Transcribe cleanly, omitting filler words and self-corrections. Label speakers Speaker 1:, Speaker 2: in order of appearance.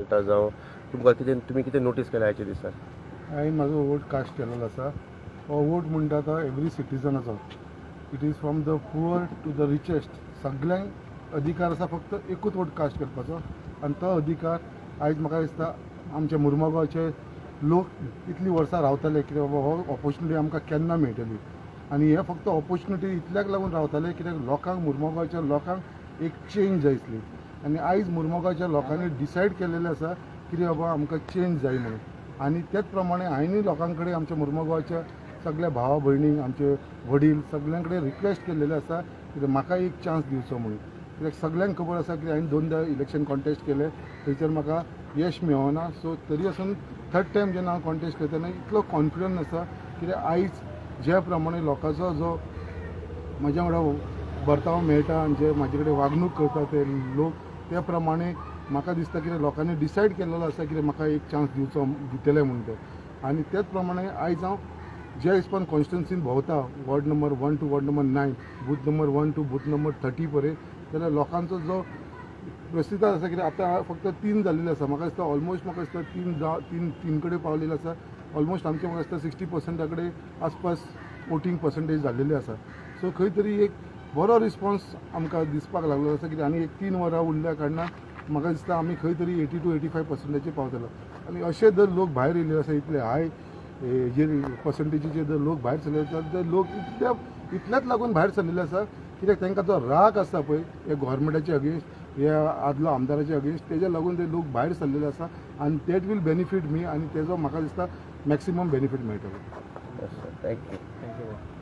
Speaker 1: करता जावं तुमकां कितें तुमी कितें नोटीस केला हेच्या दिसाक?
Speaker 2: हांवें म्हाजो वोट कास्ट केलेलो आसा. हो वोट म्हणटा तो एवरी सिटीजनाचो. It is from the poor to the richest. सगळ्यांक अधिकार आसा फक्त एकूच वोट कास्ट करपाचो आनी तो अधिकार आयज म्हाका दिसता आमच्या मुर्मुगांवचे लोक इतलीं वर्सां रावताले कित्याक बाबा हो ऑपॉर्च्युनिटी आमकां केन्ना मेळटली आनी हे फक्त ऑपॉर्च्युनिटी इतल्याक लागून रावताले कित्याक लोकांक मुर्मुगांवच्या लोकांक एक चेंज जाय आसली आनी आयज मुर्मुगांवच्या लोकांनी डिसायड केलेलें आसा की बाबा आमकां चेंज जाय म्हणून आनी तेच प्रमाणे हांवेंय लोकां कडेन आमच्या मुर्मुगांवच्या सगळ्या भावा भयणींक आमचे वडील सगळ्यां कडेन रिक्वेस्ट केलेलें आसा की म्हाका एक चान्स दिवचो म्हणून कित्याक सगळ्यांक खबर आसा की हांवें 2दा इलेक्शन कॉन्टेस्ट केलें थंयसर म्हाका यश मेळना. सो तरी आसून थर्ड टायम जेन्ना हांव कॉन्टेस्ट करतना इतलो कॉन्फिडन्स आसा कित्याक आयज ज्या प्रमाणे लोकांचो जो म्हज्या वांगडा बर्ताव मेळटा आनी जे म्हाजे कडेन वागणूक करता ते लोक त्या प्रमाणे म्हाका दिसता की लोकांनी डिसायड केलेलो आसा की म्हाका एक चान्स दितले म्हणून ते आनी तेच प्रमाणे आयज हांव ज्या हिसपान कॉन्स्टिट्युन्सीन भोंवता ward number 1 to ward number 9 booth number 1 to booth number 30 पर्यंत जाल्यार लोकांचो जो प्रतिसाद आसा कित्याक आतां फक्त 3 जाल्लेले आसा म्हाका दिसता ऑलमोस्ट म्हाका दिसता तीन कडेन पावलेले आसा ऑलमोस्ट आमचे म्हाका दिसता 60% कडेन आसपास वोटींग पर्संटेज जाल्लेली आसा. सो खंय तरी एक बरो रिस्पॉन्स आमकां दिसपाक लागलो आसा कित्याक आनी एक 3 वरां उरल्या कारणान म्हाका दिसता आमी खंय तरी 80 to 85% पावतलो आनी अशे जर लोक भायर येयले आसा इतले हाय जे पर्संटेजीचे जर लोक भायर सरले आसा तर लोक इतल्याच लागून भायर सरलेले आसा कित्याक तांकां जो राग आसा पळय हे गोवोरमेंटाचे अगेन्स्ट हे आदलो आमदाराचे अगेन्स्ट तेज्या लागून ते लोक भायर सरलेले आसा आनी दॅट वील बेनिफीट मी आनी तेजो म्हाका दिसता मॅक्सिमम बेनिफीट मेळटलो.
Speaker 1: थँक्यू.